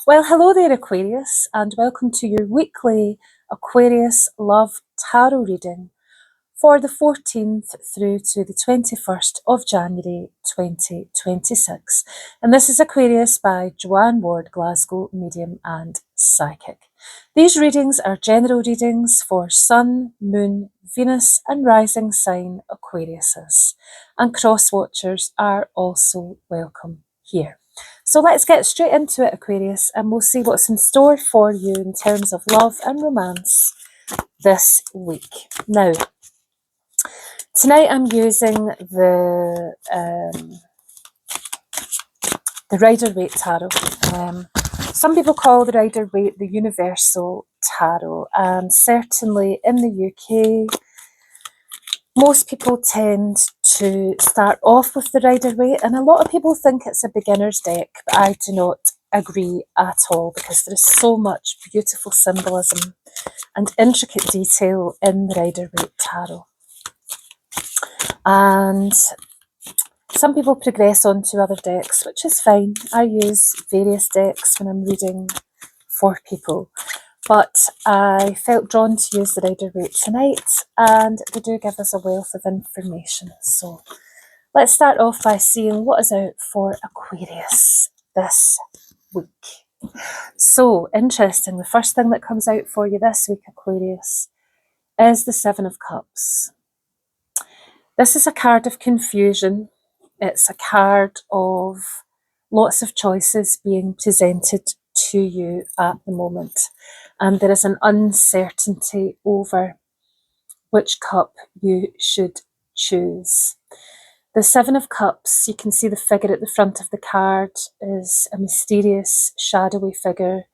Well, hello there, Aquarius, and welcome to your weekly Aquarius Love Tarot reading for the 14th through to the 21st of January 2026. And this is Aquarius by Joanne Ward, Glasgow, medium and psychic. These readings are general readings for Sun, Moon, Venus and rising sign Aquariuses, and cross watchers are also welcome here. So let's get straight into it, Aquarius, and we'll see what's in store for you in terms of love and romance this week. Now, tonight I'm using the Rider-Waite Tarot. Some people call the Rider-Waite the Universal Tarot, and certainly in the UK, most people tend to start off with the Rider-Waite, and a lot of people think it's a beginner's deck, but I do not agree at all because there is so much beautiful symbolism and intricate detail in the Rider-Waite Tarot. And some people progress on to other decks, which is fine. I use various decks when I'm reading for people. But I felt drawn to use the Rider-Waite tonight, and they do give us a wealth of information. So let's start off by seeing what is out for Aquarius this week. So interesting, the first thing that comes out for you this week, Aquarius, is the Seven of Cups. This is a card of confusion. It's a card of lots of choices being presented to you at the moment. And there is an uncertainty over which cup you should choose. The Seven of Cups, you can see the figure at the front of the card is a mysterious, shadowy figure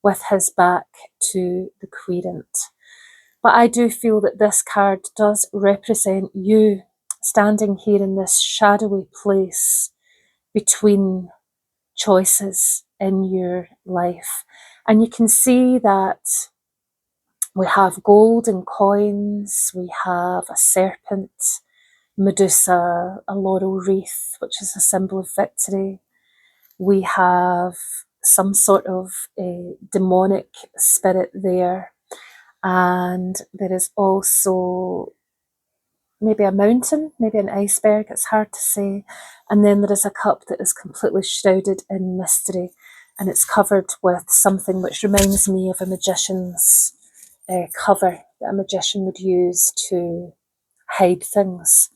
with his back to the Querent. But I do feel that this card does represent you standing here in this shadowy place between choices in your life. And you can see that we have gold and coins, we have a serpent, Medusa, a laurel wreath, which is a symbol of victory. We have some sort of a demonic spirit there. And there is also maybe a mountain, maybe an iceberg, it's hard to say. And then there is a cup that is completely shrouded in mystery, and it's covered with something which reminds me of a magician's cover that a magician would use to hide things.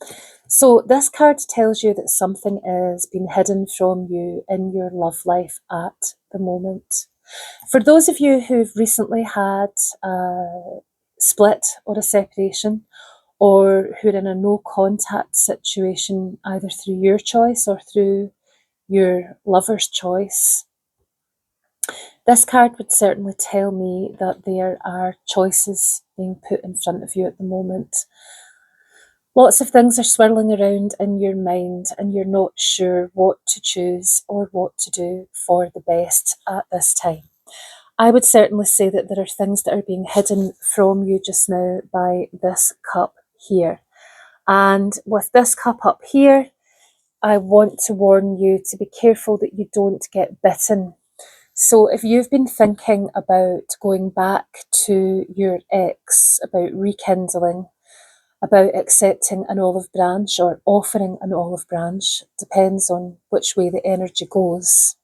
So this card tells you that something is being hidden from you in your love life at the moment. For those of you who've recently had a split or a separation, or who are in a no contact situation, either through your choice or through your lover's choice, this card would certainly tell me that there are choices being put in front of you at the moment. Lots of things are swirling around in your mind and you're not sure what to choose or what to do for the best at this time. I would certainly say that there are things that are being hidden from you just now by this cup here. And with this cup up here, I want to warn you to be careful that you don't get bitten. So if you've been thinking about going back to your ex, about rekindling, about accepting an olive branch or offering an olive branch, depends on which way the energy goes,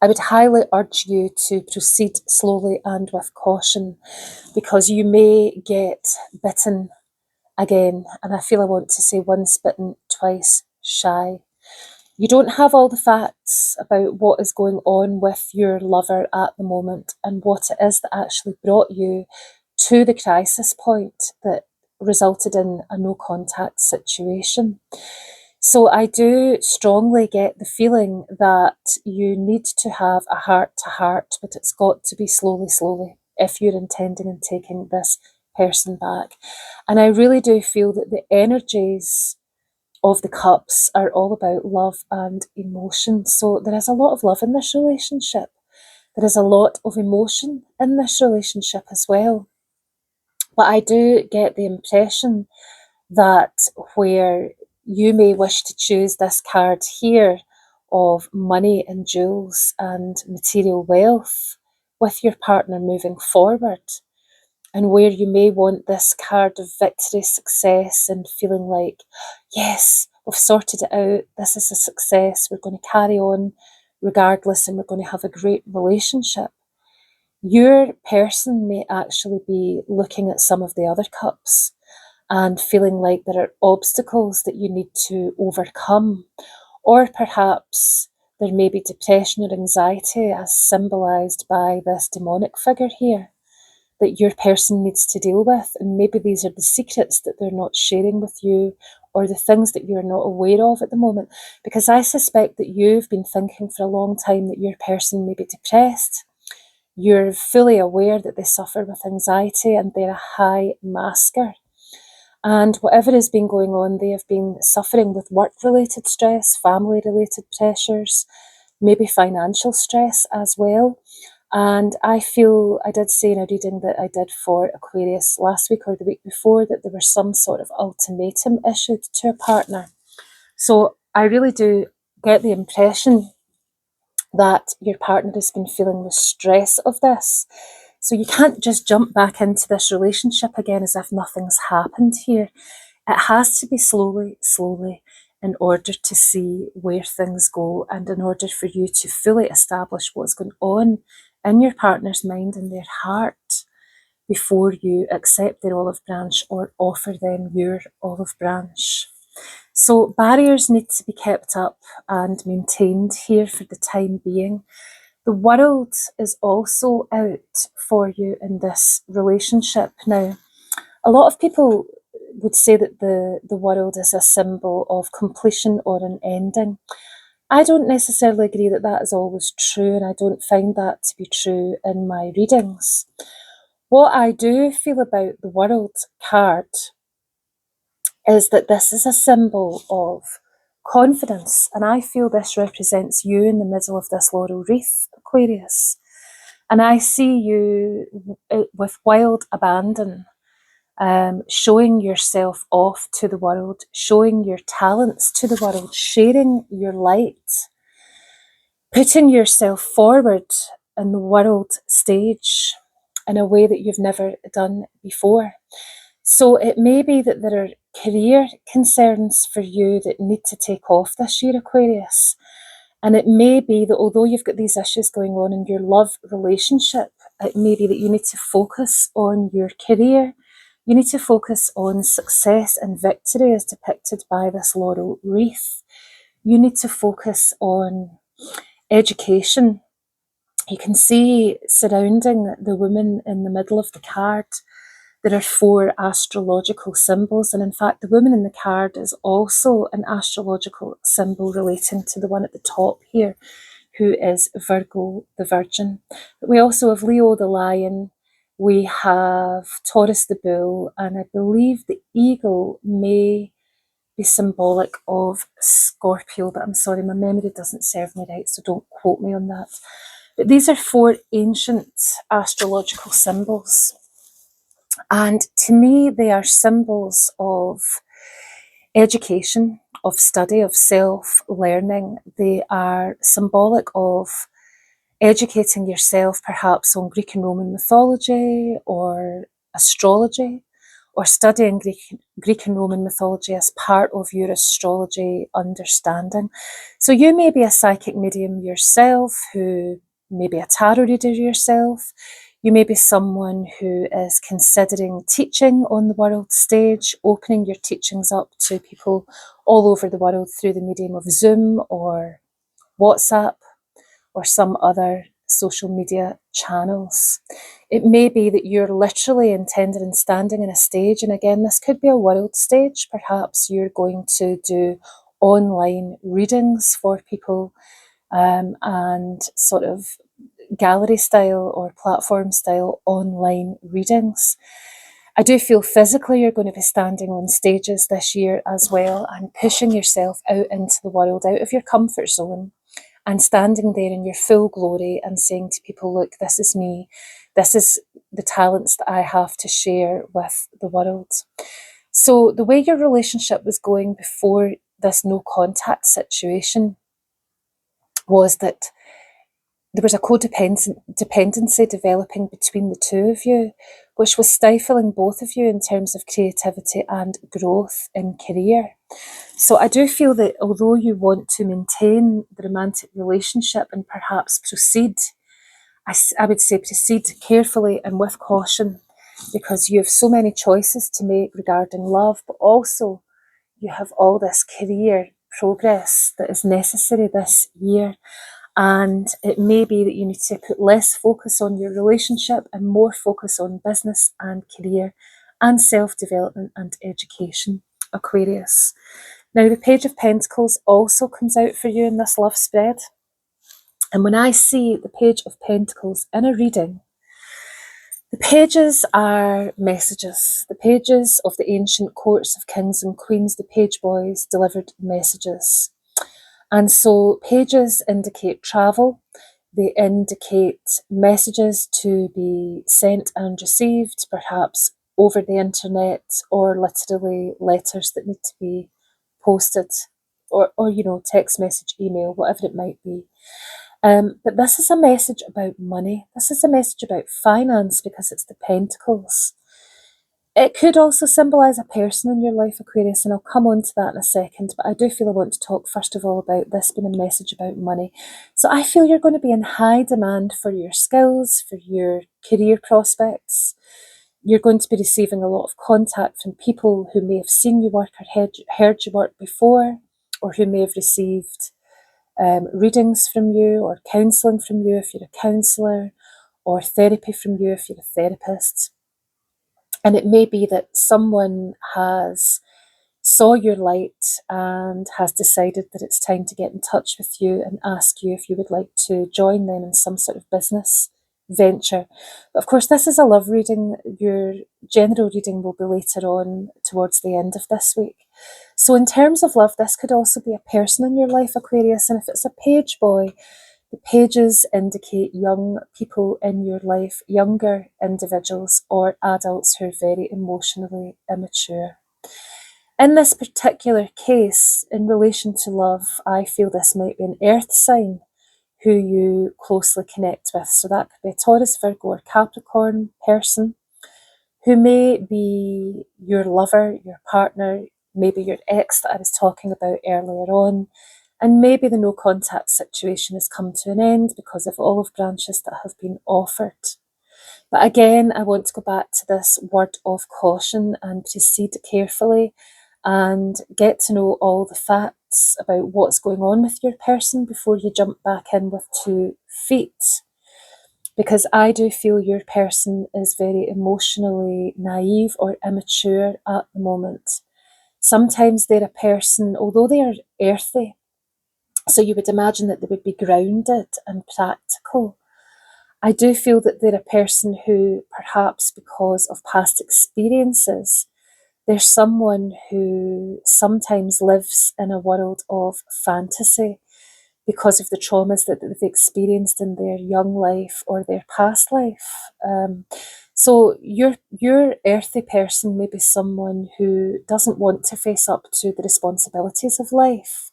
I would highly urge you to proceed slowly and with caution, because you may get bitten again. And I feel I want to say once bitten, twice shy. You don't have all the facts about what is going on with your lover at the moment and what it is that actually brought you to the crisis point that resulted in a no contact situation. So I do strongly get the feeling that you need to have a heart-to-heart, but it's got to be slowly, if you're intending on taking this person back. And I really do feel that the energies of the cups are all about love and emotion. So there is a lot of love in this relationship. There is a lot of emotion in this relationship as well. But I do get the impression that where you may wish to choose this card here of money and jewels and material wealth with your partner moving forward, and where you may want this card of victory, success, and feeling like, yes, we've sorted it out, this is a success, we're going to carry on regardless, and we're going to have a great relationship. Your person may actually be looking at some of the other cups and feeling like there are obstacles that you need to overcome, or perhaps there may be depression or anxiety as symbolised by this demonic figure here that your person needs to deal with. And maybe these are the secrets that they're not sharing with you, or the things that you're not aware of at the moment. Because I suspect that you've been thinking for a long time that your person may be depressed. You're fully aware that they suffer with anxiety and they're a high masker. And whatever has been going on, they have been suffering with work-related stress, family-related pressures, maybe financial stress as well. And I feel, I did say in a reading that I did for Aquarius last week or the week before, that there was some sort of ultimatum issued to a partner. So I really do get the impression that your partner has been feeling the stress of this. So you can't just jump back into this relationship again as if nothing's happened here. It has to be slowly, slowly, in order to see where things go, and in order for you to fully establish what's going on in your partner's mind and their heart before you accept their olive branch or offer them your olive branch. So barriers need to be kept up and maintained here for the time being. The world is also out for you in this relationship. Now, a lot of people would say that the world is a symbol of completion or an ending. I don't necessarily agree that that is always true, and I don't find that to be true in my readings. What I do feel about the World card is that this is a symbol of confidence, and I feel this represents you in the middle of this laurel wreath, Aquarius. And I see you with wild abandon, showing yourself off to the world, showing your talents to the world, sharing your light, putting yourself forward in the world stage in a way that you've never done before. So it may be that there are career concerns for you that need to take off this year, Aquarius. And it may be that although you've got these issues going on in your love relationship, it may be that you need to focus on your career. You need to focus on success and victory as depicted by this laurel wreath. You need to focus on education. You can see surrounding the woman in the middle of the card, there are 4 astrological symbols. And in fact, the woman in the card is also an astrological symbol relating to the one at the top here, who is Virgo the Virgin. But we also have Leo the Lion, we have Taurus the Bull, and I believe the eagle may be symbolic of Scorpio, but I'm sorry, my memory doesn't serve me right, so don't quote me on that. But these are 4 ancient astrological symbols. And to me, they are symbols of education, of study, of self-learning. They are symbolic of educating yourself perhaps on Greek and Roman mythology or astrology, or studying Greek and Roman mythology as part of your astrology understanding. So you may be a psychic medium yourself, who may be a tarot reader yourself. You may be someone who is considering teaching on the world stage, opening your teachings up to people all over the world through the medium of Zoom or WhatsApp or some other social media channels. It may be that you're literally intended and standing in a stage, and again, this could be a world stage. Perhaps you're going to do online readings for people, and sort of gallery style or platform style online readings. I do feel physically you're going to be standing on stages this year as well, and pushing yourself out into the world, out of your comfort zone, and standing there in your full glory and saying to people, look, this is me. This is the talents that I have to share with the world. So the way your relationship was going before this no contact situation, was that there was a codependency developing between the two of you, which was stifling both of you in terms of creativity and growth in career. So I do feel that although you want to maintain the romantic relationship and perhaps proceed, I would say proceed carefully and with caution, because you have so many choices to make regarding love, but also you have all this career progress that is necessary this year. And it may be that you need to put less focus on your relationship and more focus on business and career and self-development and education, Aquarius. Now, the Page of Pentacles also comes out for you in this love spread. And when I see the Page of Pentacles in a reading, the pages are messages. The pages of the ancient courts of kings and queens, the page boys, delivered messages. And so pages indicate travel. They indicate messages to be sent and received, perhaps over the internet, or literally letters that need to be posted, or text message, email, whatever it might be. But this is a message about money. This is a message about finance, because it's the Pentacles. It could also symbolise a person in your life, Aquarius, and I'll come on to that in a second, but I do feel I want to talk first of all about this being a message about money. So I feel you're going to be in high demand for your skills, for your career prospects. You're going to be receiving a lot of contact from people who may have seen you work or heard you work before, or who may have received readings from you, or counselling from you if you're a counsellor, or therapy from you if you're a therapist. And it may be that someone has saw your light and has decided that it's time to get in touch with you and ask you if you would like to join them in some sort of business venture. But of course, this is a love reading. Your general reading will be later on towards the end of this week. So in terms of love, this could also be a person in your life, Aquarius. And if it's a page boy, the pages indicate young people in your life, younger individuals or adults who are very emotionally immature. In this particular case, in relation to love, I feel this might be an earth sign who you closely connect with. So that could be a Taurus, Virgo or Capricorn person who may be your lover, your partner, maybe your ex that I was talking about earlier on. And maybe the no contact situation has come to an end because of olive branches that have been offered. But again, I want to go back to this word of caution and proceed carefully and get to know all the facts about what's going on with your person before you jump back in with 2 feet. Because I do feel your person is very emotionally naive or immature at the moment. Sometimes they're a person, although they are earthy, so you would imagine that they would be grounded and practical. I do feel that they're a person who, perhaps because of past experiences, they're someone who sometimes lives in a world of fantasy because of the traumas that they've experienced in their young life or their past life. So your earthy person may be someone who doesn't want to face up to the responsibilities of life.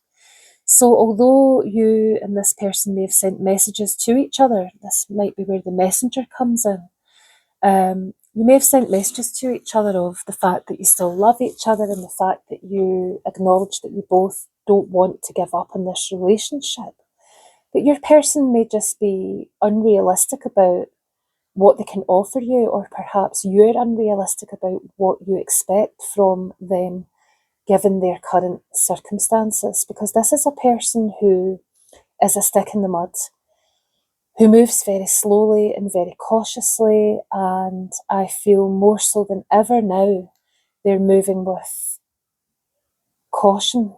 So although you and this person may have sent messages to each other, this might be where the messenger comes in. You may have sent messages to each other of the fact that you still love each other and the fact that you acknowledge that you both don't want to give up on this relationship. But your person may just be unrealistic about what they can offer you, or perhaps you're unrealistic about what you expect from them given their current circumstances, because this is a person who is a stick in the mud, who moves very slowly and very cautiously, and I feel more so than ever now they're moving with caution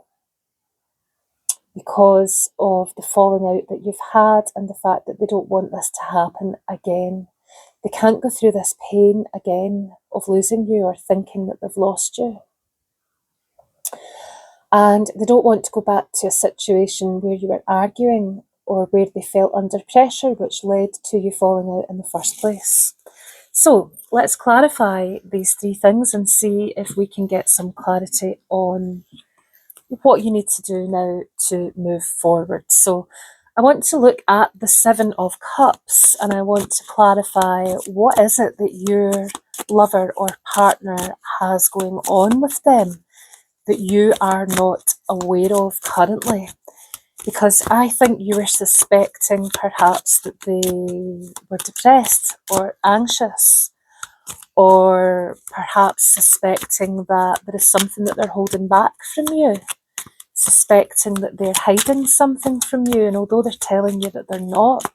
because of the falling out that you've had and the fact that they don't want this to happen again. They can't go through this pain again of losing you or thinking that they've lost you. And they don't want to go back to a situation where you were arguing or where they felt under pressure, which led to you falling out in the first place. So let's clarify these 3 things and see if we can get some clarity on what you need to do now to move forward. So I want to look at the Seven of Cups, and I want to clarify what is it that your lover or partner has going on with them that you are not aware of currently. Because I think you were suspecting perhaps that they were depressed or anxious, or perhaps suspecting that there is something that they're holding back from you, suspecting that they're hiding something from you, and although they're telling you that they're not,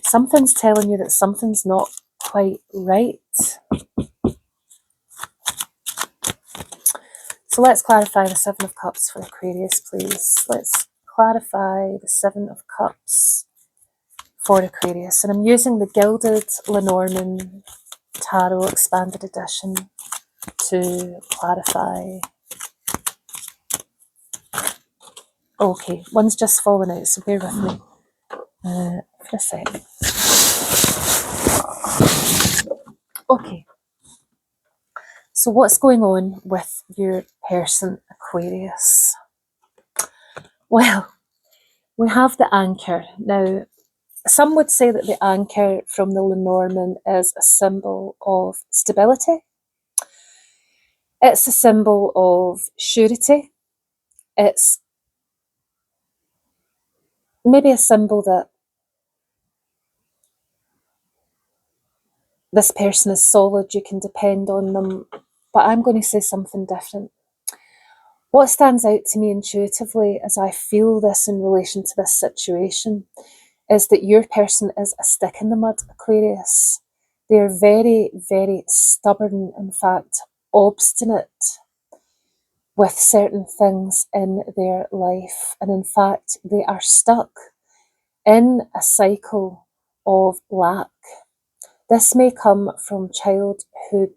something's telling you that something's not quite right. So let's clarify the Seven of Cups for Aquarius, please. Let's clarify the Seven of Cups for Aquarius. And I'm using the Gilded Lenorman Tarot Expanded Edition to clarify. Okay, one's just fallen out, so bear with me for a second. Okay, so what's going on with your person, Aquarius? Well, we have the anchor. Now, some would say that the anchor from the Lenormand is a symbol of stability. It's a symbol of surety. It's maybe a symbol that this person is solid, you can depend on them, but I'm going to say something different. What stands out to me intuitively as I feel this in relation to this situation is that your person is a stick in the mud, Aquarius. They are very, very stubborn, in fact, obstinate with certain things in their life. And in fact, they are stuck in a cycle of lack. This may come from childhood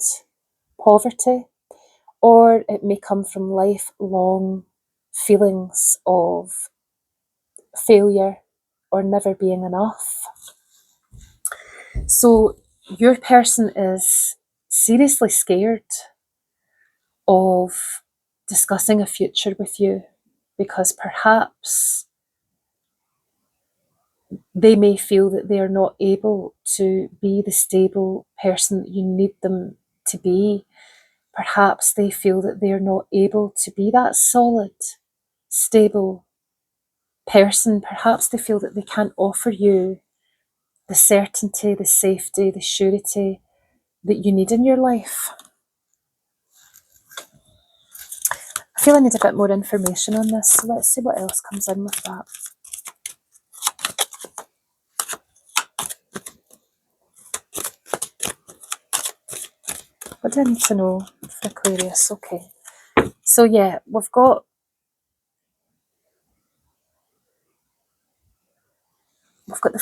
poverty, or it may come from lifelong feelings of failure or never being enough. So your person is seriously scared of discussing a future with you, because perhaps they may feel that they are not able to be the stable person that you need them to be. Perhaps they feel that they are not able to be that solid, stable person. Perhaps they feel that they can't offer you the certainty, the safety, the surety that you need in your life. I feel I need a bit more information on this, so let's see what else comes in with that. What do I need to know for Aquarius? Okay. So yeah, we've got the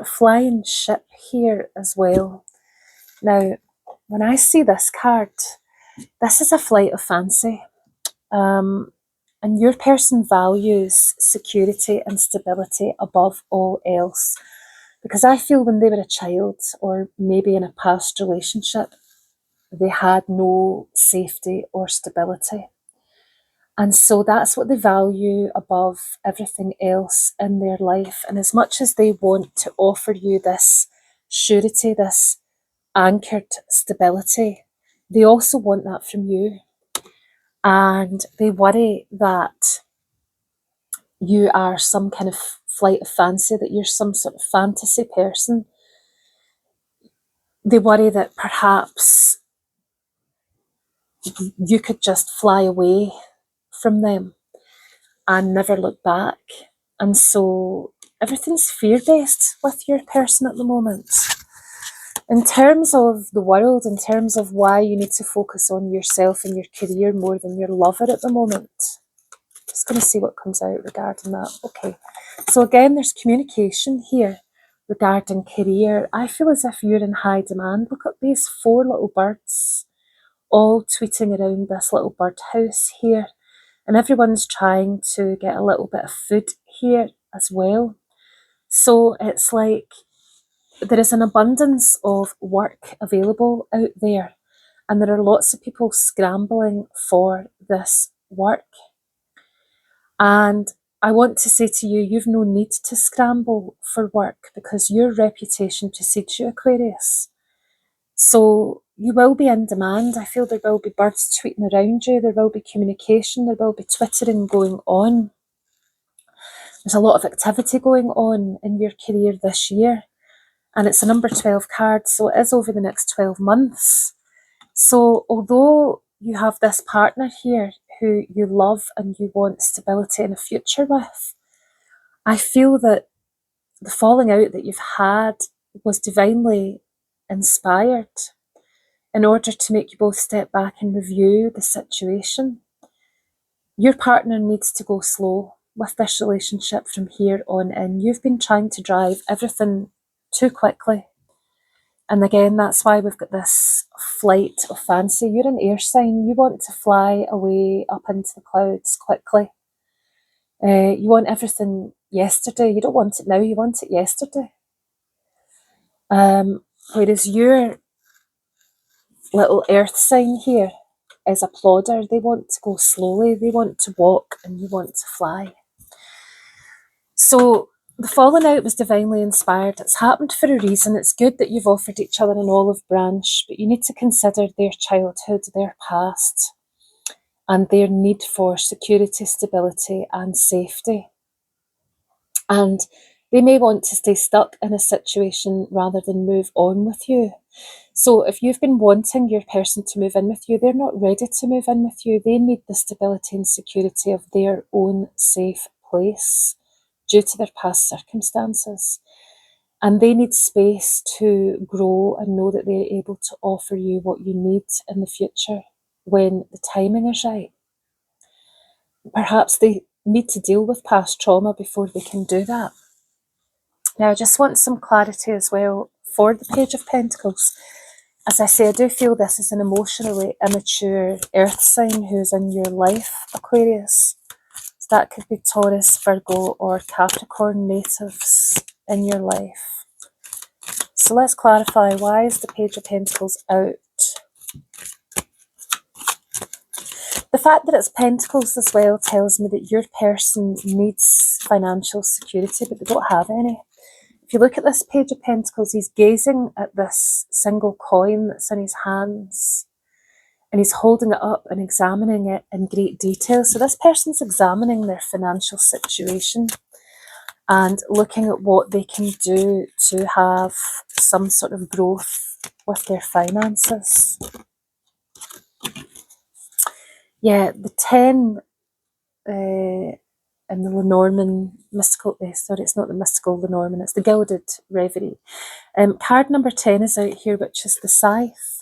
flying ship here as well. Now, when I see this card, this is a flight of fancy. And your person values security and stability above all else. Because I feel when they were a child, or maybe in a past relationship, they had no safety or stability. And so that's what they value above everything else in their life. And as much as they want to offer you this surety, this anchored stability, they also want that from you. And they worry that you are some kind of flight of fancy, that you're some sort of fantasy person. They worry that perhaps you could just fly away from them and never look back. And so everything's fear-based with your person at the moment. In terms of the world, in terms of why you need to focus on yourself and your career more than your lover at the moment. Just going to see what comes out regarding that. Okay, so again, there's communication here regarding career. I feel as if you're in high demand. Look at these 4 little birds all tweeting around this little birdhouse here. And everyone's trying to get a little bit of food here as well. So it's like there is an abundance of work available out there. And there are lots of people scrambling for this work. And I want to say to you, you've no need to scramble for work because your reputation precedes you, Aquarius. So you will be in demand. I feel there will be birds tweeting around you. There will be communication. There will be twittering going on. There's a lot of activity going on in your career this year. And it's a number 12 card, so it is over the next 12 months. So although you have this partner here who you love and you want stability in a future with, I feel that the falling out that you've had was divinely inspired in order to make you both step back and review the situation. Your partner needs to go slow with this relationship from here on in. You've been trying to drive everything too quickly. And again, that's why we've got this flight of fancy. You're an air sign. You want to fly away up into the clouds quickly. You want everything yesterday. You don't want it now, you want it yesterday. Whereas your little earth sign here is a plodder. They want to go slowly. They want to walk and you want to fly. So the falling out was divinely inspired. It's happened for a reason. It's good that you've offered each other an olive branch, but you need to consider their childhood, their past, and their need for security, stability, and safety. And they may want to stay stuck in a situation rather than move on with you. So if you've been wanting your person to move in with you, they're not ready to move in with you. They need the stability and security of their own safe place due to their past circumstances. And they need space to grow and know that they're able to offer you what you need in the future when the timing is right. Perhaps they need to deal with past trauma before they can do that. Now, I just want some clarity as well for the Page of Pentacles. As I say, I do feel this is an emotionally immature earth sign who's in your life, Aquarius. So that could be Taurus, Virgo, or Capricorn natives in your life. So let's clarify, why is the Page of Pentacles out? The fact that it's Pentacles as well tells me that your person needs financial security, but they don't have any. If you look at this Page of Pentacles, he's gazing at this single coin that's in his hands, and he's holding it up and examining it in great detail. So this person's examining their financial situation and looking at what they can do to have some sort of growth with their finances. Yeah, the 10 in the Lenorman mystical, sorry, it's not the mystical Lenorman, it's the Gilded Reverie. Card number 10 is out here, which is the scythe.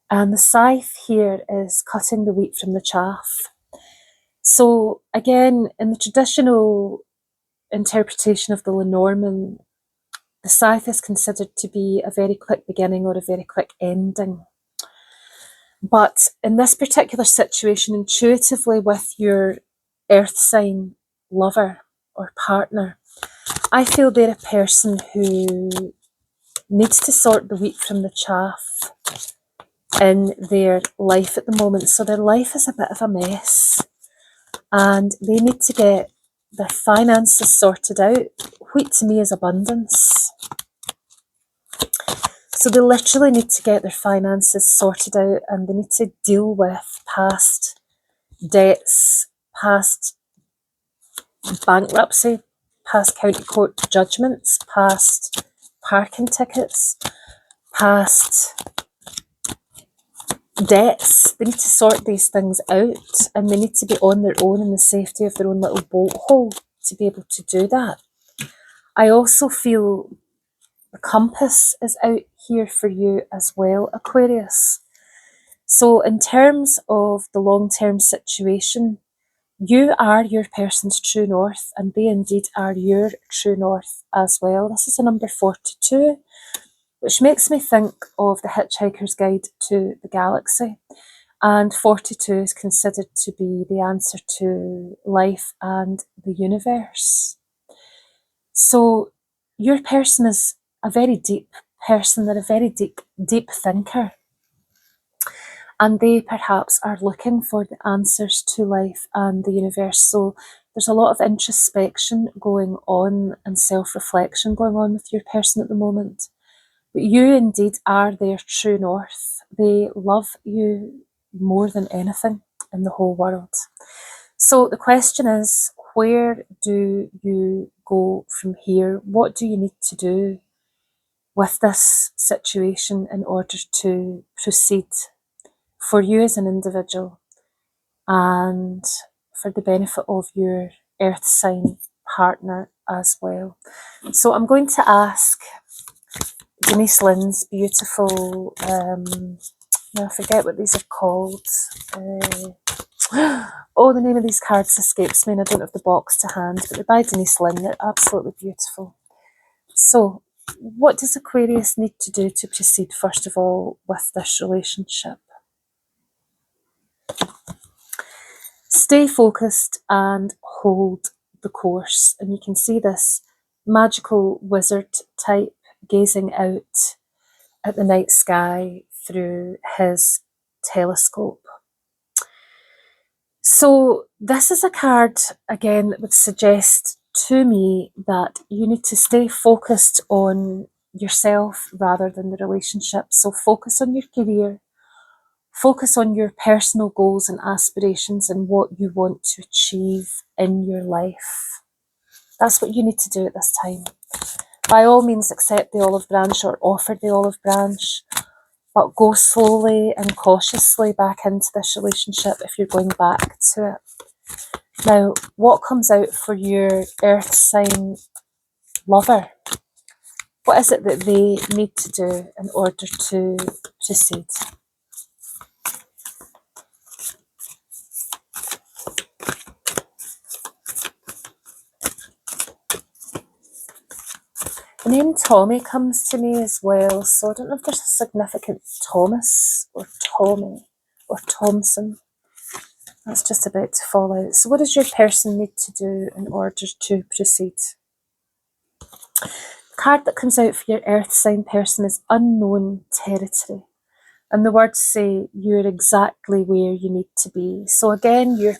And the scythe here is cutting the wheat from the chaff. So again, in the traditional interpretation of the Lenorman, the scythe is considered to be a very quick beginning or a very quick ending. But in this particular situation, intuitively with your earth sign lover or partner, I feel they're a person who needs to sort the wheat from the chaff in their life at the moment. So their life is a bit of a mess and they need to get their finances sorted out. Wheat to me is abundance. So they literally need to get their finances sorted out and they need to deal with past debts, past bankruptcy, past county court judgments, past parking tickets, past debts. They need to sort these things out and they need to be on their own in the safety of their own little boat hole to be able to do that. I also feel the compass is out here for you as well, Aquarius. So in terms of the long-term situation, you are your person's true north and they indeed are your true north as well. This is a number 42, which makes me think of the Hitchhiker's Guide to the Galaxy. And 42 is considered to be the answer to life and the universe. So your person is a very deep person. They're a very deep thinker. And they perhaps are looking for the answers to life and the universe. So There's a lot of introspection going on and self-reflection going on with your person at the moment. But you indeed are their true north. They love you more than anything in the whole world. So the question is, where do you go from here? What do you need to do with this situation in order to proceed for you as an individual and for the benefit of your earth sign partner as well? So I'm going to ask Denise Linn's beautiful, now I forget what these are called. Oh, the name of these cards escapes me and I don't have the box to hand, but they're by Denise Linn. They're absolutely beautiful. So, what does Aquarius need to do to proceed, first of all, with this relationship? Stay focused and hold the course. And you can see this magical wizard type gazing out at the night sky through his telescope. So this is a card, again, that would suggest to me that you need to stay focused on yourself rather than the relationship. So focus on your career, focus on your personal goals and aspirations and what you want to achieve in your life. That's what you need to do at this time. By all means, accept the olive branch or offer the olive branch, but go slowly and cautiously back into this relationship if you're going back to it. Now, what comes out for your earth sign lover? What is it that they need to do in order to proceed? The name Tommy comes to me as well, so I don't know if there's a significant Thomas or Tommy or Thompson. That's just about to fall out. So what does your person need to do in order to proceed? The card that comes out for your earth sign person is unknown territory. And the words say you're exactly where you need to be. So again, your